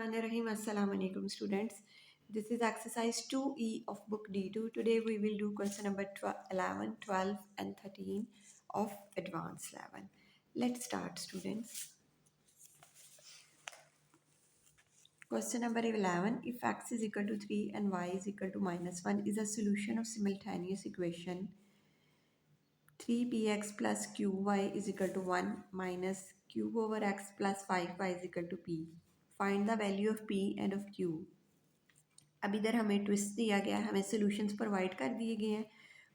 Bismillahirrahmanirrahim. Assalamu alaikum students. This is exercise 2E of book D2. Today we will do question number 11, 12 and 13 of advanced level. Let's start students. Question number 11. If x is equal to 3 and y is equal to -1 is a solution of simultaneous equation 3px plus qy is equal to 1 minus q over x plus 5y is equal to p. Find the value of p and of q. अब इधर हमें twist दिया गया है, हमें solutions provide कर दिए गए हैं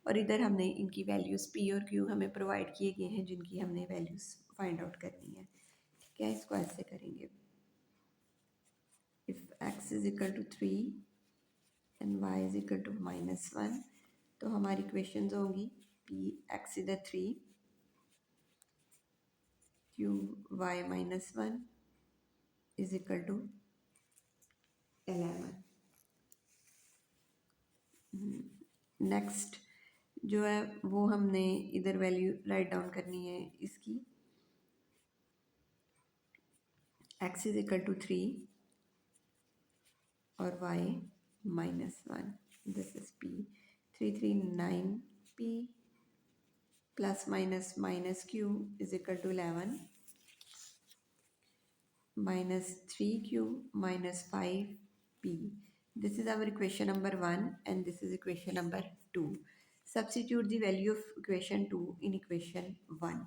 और इधर हमने इनकी वैल्यूज़ पी और क्यू हमें प्रोवाइड किए गए हैं जिनकी हमने वैल्यूज़ फाइंड आउट करनी है। ठीक है, इसको ऐसे करेंगे। If x is equal to 3 and y is equal to -1 तो हमारी इक्वेशंस होंगी पी एक्स इधर 3 q y -1 is equal to 11। Next जो है वो हमने इधर वैल्यू राइट डाउन करनी है इसकी। x इज इक्वल टू 3 और y -1, this is p। 339 p plus minus minus q is equal to 11 minus 3q minus 5p. This is our equation number 1 and this is equation number 2. Substitute the value of equation 2 in equation 1.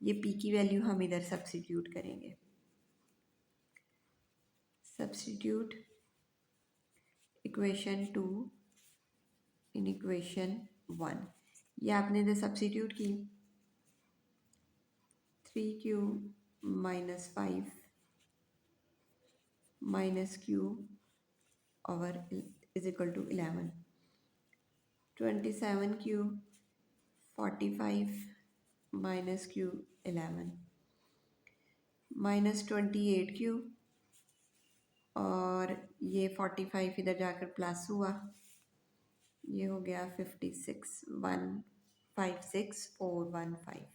ये p की value हम इधर substitute करेंगे। Substitute equation 2 in equation 1. ये आपने इधर substitute की 3q minus 5 minus q over is equal to 11. 27q 45 minus q 11 minus 28q और ये 45 इधर जाकर प्लस हुआ, ये हो गया 56 156,415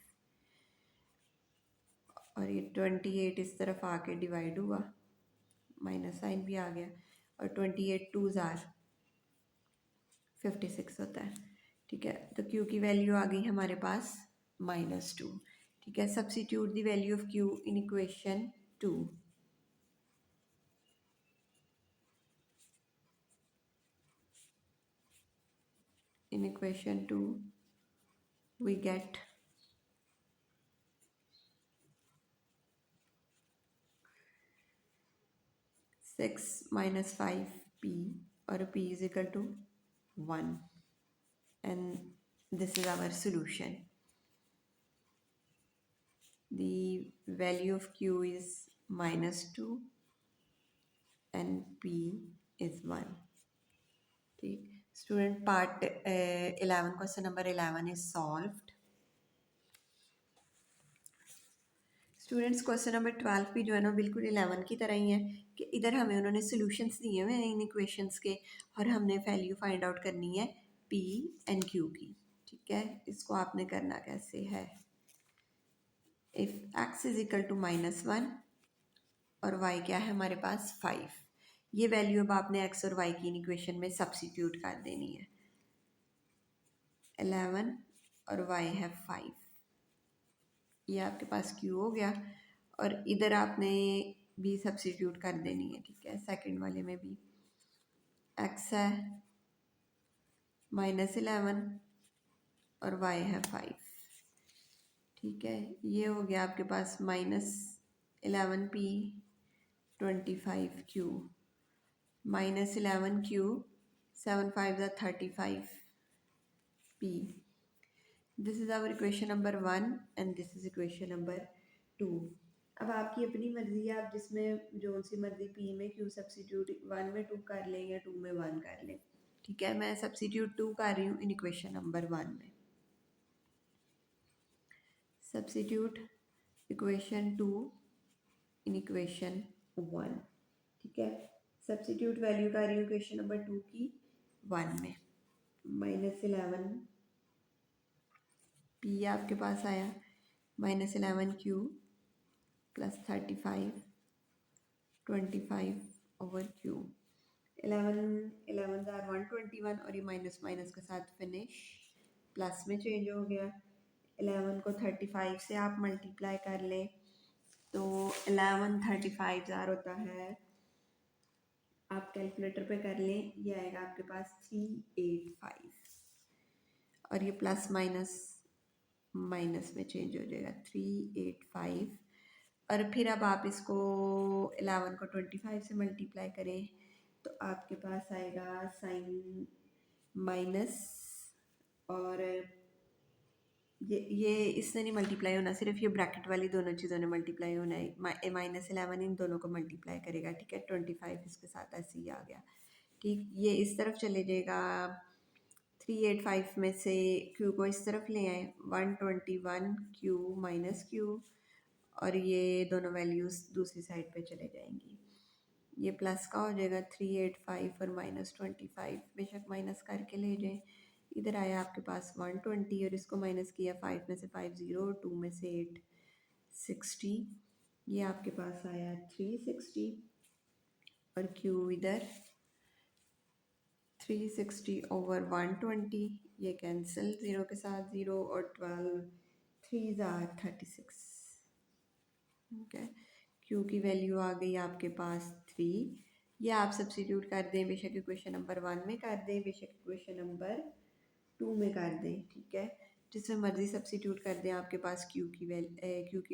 और ये 28 इस तरफ आके डिवाइड हुआ, माइनस साइन भी आ गया और 28 2 ज़ार 56 होता है। ठीक है, तो q की वैल्यू आ गई हमारे पास -2। ठीक है, substitute the value of q in equation 2। In equation 2 we get 6 minus 5p or p is equal to 1 and this is our solution. The value of q is -2 and p is 1. ठीक, student part 11 question number 11 is solved. Students question number 12 भी जो है ना बिल्कुल 11 की तरह ही है कि इधर हमें उन्होंने सॉल्यूशंस दिए हुए हैं इन इक्वेशंस के और हमने वैल्यू फाइंड आउट करनी है p एंड q की। ठीक है, इसको आपने करना कैसे है, if x is equal to -1 और y क्या है हमारे पास 5, ये वैल्यू अब आपने x और y की इन इक्वेशन में सब्सिट्यूट कर देनी है। 11 और y है 5, ये आपके पास q हो गया और इधर आपने भी सब्सिट्यूट कर देनी है। ठीक है, सेकंड वाले में भी x है -11 और y है 5। ठीक है, ये हो गया आपके पास -11p 25q -11q 7 5 35p. This is our equation number 1 and this is equation number 2। अब आपकी अपनी मर्ज़ी है, आप जिसमें जो सी मर्ज़ी p में q सब्सिट्यूट 1 में 2 कर लें या 2 में 1 कर लें। ठीक है, मैं सब्सिट्यूट 2 कर रही हूँ इन इक्वेशन नंबर 1 में। सब्सिट्यूट इक्वेशन 2 इन इक्वेशन 1। ठीक है, सब्सिट्यूट वैल्यू कर रही हूँ इक्वेशन नंबर 2 की 1 में। -11 p आपके पास आया -11q +35 25/q। 11 आर 121 और ये माइनस माइनस के साथ फिनिश प्लस में चेंज हो गया। 11 को 35 से आप मल्टीप्लाई कर लें तो 11 35 जार होता है, आप कैलकुलेटर पे कर लें, ये आएगा आपके पास 385 और ये प्लस माइनस माइनस में चेंज हो जाएगा 385। और फिर अब आप इसको 11 को 25 से मल्टीप्लाई करें तो आपके पास आएगा साइन माइनस, और ये इससे नहीं मल्टीप्लाई होना, सिर्फ ये ब्रैकेट वाली दोनों चीज़ों ने मल्टीप्लाई होना है। -11 इन दोनों को मल्टीप्लाई करेगा, ठीक है। 25 इसके साथ ऐसे ही आ गया, ठीक। ये इस तरफ चले जाएगा, 385 में से q को इस तरफ ले आए, 121 q माइनस q, और ये दोनों वैल्यूज़ दूसरी साइड पे चले जाएंगी। ये प्लस का हो जाएगा 385 और -25, बेशक माइनस करके ले जाएं। इधर आया आपके पास 120 और इसको माइनस किया, 5 में से 5 0 और 2 में से 8 60, ये आपके पास आया 360 और q इधर 360/120, ये कैंसिल, 0 के साथ 0 और 12 3 आर 36, ओके। q की वैल्यू आ गई आपके पास 3। ये आप सब्स्टिट्यूट कर दें, बेशक इक्वेशन नंबर 1 में कर दें, बेशक इक्वेशन नंबर 2 में कर दें, ठीक है। जिसमें मर्जी सब्स्टिट्यूट कर दें, आपके पास q की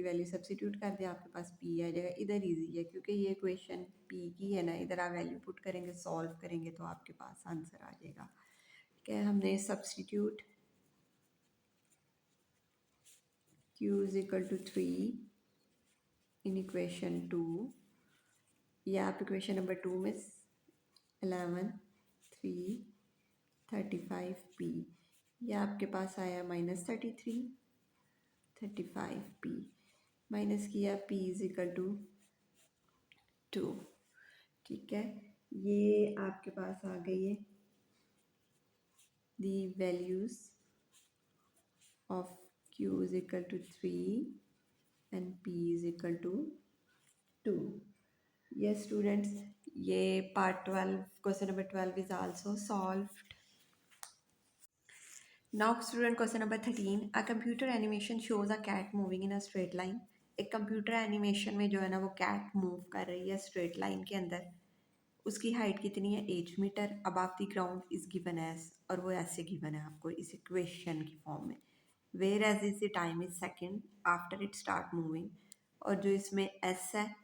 वैल्यू सब्स्टिट्यूट कर दें, आपके पास p आ जाएगा। इधर इजी है क्योंकि ये इक्वेशन p की है ना, इधर आप वैल्यू पुट करेंगे, सॉल्व करेंगे तो आपके पास आंसर आ जाएगा, ठीक है। हमने substitute q is equal to 3 in equation 2, या आप इक्वेशन नंबर 2 में 11 3 35p, यह आपके पास आया -33 35p, माइनस किया p इज इक्वल टू 2, ठीक है। ये आपके पास आ गई है the values of q is equal to 3 and p is equal to 2। Yes students, ये part 12 question number 12 is also solved. Now student question number 13, a computer animation shows a cat moving in a straight line. एक computer animation में जो है ना वो cat move कर रही है स्ट्रेट लाइन के अंदर, उसकी हाइट कितनी है 8 metre, above the ground is given as, और वो ऐसे गिवन है आपको इस इक्वेशन की फॉर्म में, where h is the time is second after it start moving, और जो इसमें एस है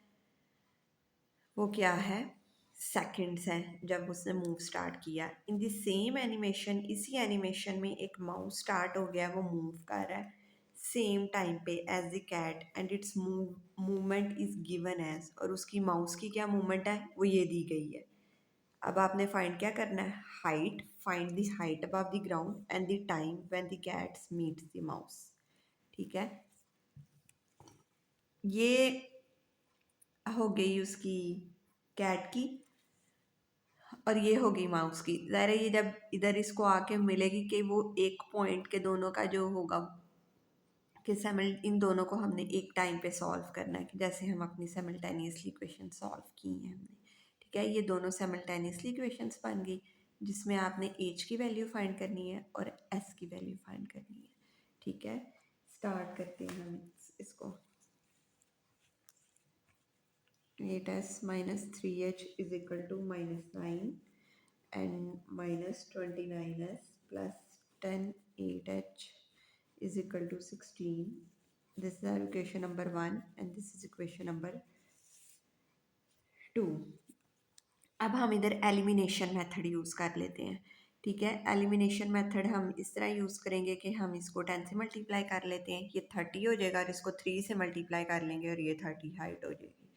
वो क्या है, सेकंड्स है जब उसने मूव स्टार्ट किया। इन द सेम एनिमेशन, इसी एनिमेशन में एक माउस स्टार्ट हो गया, वो मूव कर रहा है सेम टाइम पे as the cat and its movement is given as, और उसकी माउस की क्या मूवमेंट है वो ये दी गई है। अब आपने फाइंड क्या करना है, height, find the height above the ground and the time when the cats meets the mouse, ठीक है। ये हो गई उसकी कैट की, और ये हो गई माउस की। ज़ाहिर है ये जब इधर इसको आके मिलेगी कि वो एक पॉइंट के दोनों का जो होगा कि इन दोनों को हमने एक टाइम पे सॉल्व करना है, कि जैसे हम अपनी सिमल्टेनियसली इक्वेशन सॉल्व की हैं हमने, ठीक है। ये दोनों सिमल्टेनियसली इक्वेशंस बन गई जिसमें आपने एच की वैल्यू फाइंड करनी है और एस की वैल्यू फाइंड करनी है, ठीक है। स्टार्ट करते हैं हम इसको। 8s -3h is equal to -9 and -29s plus 10 8h is equal to 16. This is our equation number 1 and this is equation number 2. अब हम इधर एलिमिनेशन मेथड यूज़ कर लेते हैं, ठीक है। एलिमिनेशन मेथड हम इस तरह यूज़ करेंगे कि हम इसको 10 से मल्टीप्लाई कर लेते हैं, ये 30 हो जाएगा, और इसको 3 से मल्टीप्लाई कर लेंगे और ये 30 हाइट हो जाएगी,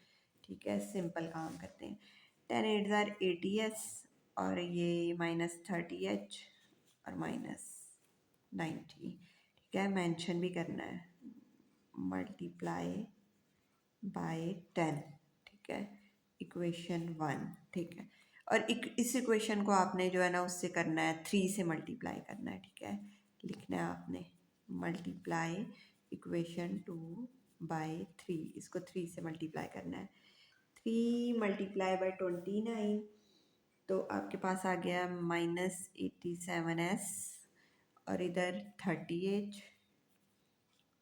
ठीक है। सिंपल काम करते हैं, 10 8 ज़ार 80s और ये -30h और -90, ठीक है। मेंशन भी करना है, मल्टीप्लाई बाय 10, ठीक है, इक्वेशन 1, ठीक है। और इस इक्वेशन को आपने जो है ना उससे करना है 3 से मल्टीप्लाई करना है, ठीक है। लिखना है आपने मल्टीप्लाई इक्वेशन 2 बाय 3, इसको 3 से मल्टीप्लाई करना है। 3 × 29, तो आपके पास आ गया -87s, और इधर 30h,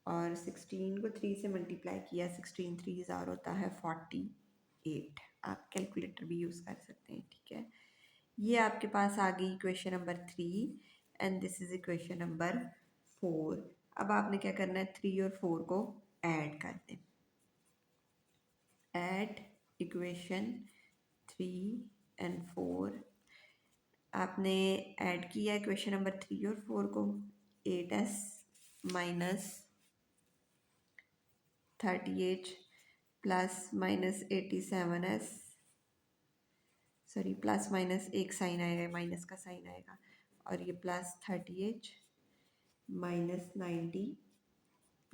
और 16 को 3 से मल्टीप्लाई किया, 16 3 ज़ार होता है 48। आप कैलकुलेटर भी यूज़ कर सकते हैं, ठीक है। ये आपके पास आ गई equation number 3, and this is equation number 4। अब आपने क्या करना है, 3 और 4 को ऐड कर दें। Add equation 3 and 4। आपने ऐड किया इक्वेशन नंबर 3 और 4 को, 8s minus 30h plus minus 87s, sorry plus minus एक साइन आएगा, माइनस का साइन आएगा, और ये प्लस 30h माइनस 90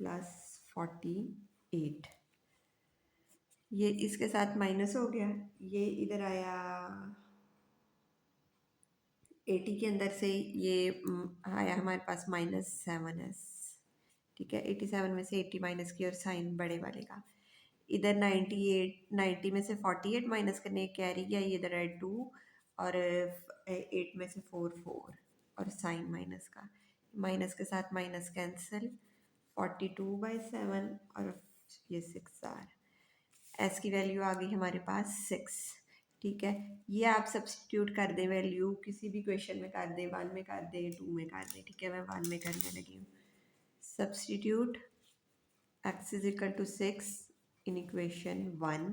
प्लस 48, ये इसके साथ माइनस हो गया, ये इधर आया 80 के अंदर से, ये आया हमारे पास -7s, ठीक है। 87 में से 80 माइनस की और साइन बड़े वाले का, इधर 90 में से 48 माइनस करने कैरी गया, ये इधर है 2, और 8 में से 4 और साइन माइनस का, माइनस के साथ माइनस कैंसिल, 42/7, और ये 6 एस की वैल्यू आ गई हमारे पास 6, ठीक है। ये आप सब्सटीट्यूट कर दें, वैल्यू किसी भी क्वेश्चन में कर दें, 1 में कर दें, 2 में कर दें, ठीक है। मैं 1 में करने लगी हूँ। Substitute x is equal to 6 in equation 1,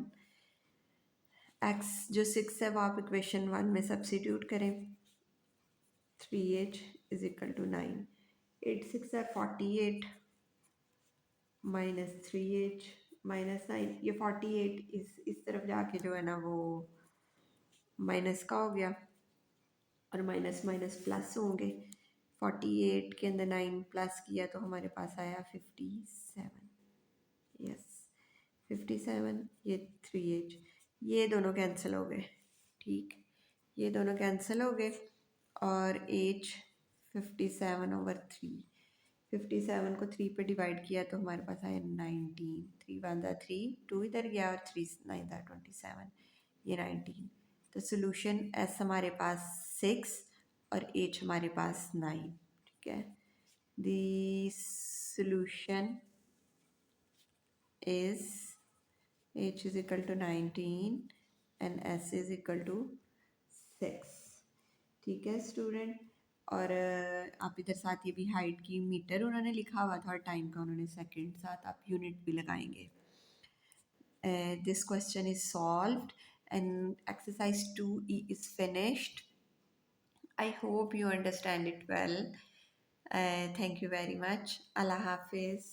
x जो 6 है वो आप इक्वेशन 1 में सब्सटीट्यूट करें, 3h इज इक्वल टू 9, 8 6 है 48, माइनस 3h माइनस 9, ये 48 इस तरफ जाके जो है ना वो माइनस का हो गया, और माइनस माइनस प्लस होंगे, 48 के अंदर 9 प्लस किया तो हमारे पास आया 57, यस 57, ये 3h, ये दोनों कैंसिल हो गए, ठीक, ये दोनों कैंसिल हो गए, और h 57/3, 57 को 3 पे डिवाइड किया तो हमारे पास आया 19, 3 1 3, 2 इधर गया, और 3 9 27, ये 19। तो सोल्यूशन एस हमारे पास 6 और एच हमारे पास 9, ठीक है। The solution is h is equal to 19 and s is equal to 6, ठीक है स्टूडेंट। और आप इधर साथ ये भी हाइट की मीटर उन्होंने लिखा हुआ था, और टाइम का उन्होंने सेकंड, साथ आप यूनिट भी लगाएंगे। This question is solved and exercise 2E is finished. I hope you understand it well. Thank you very much. Allah Hafiz.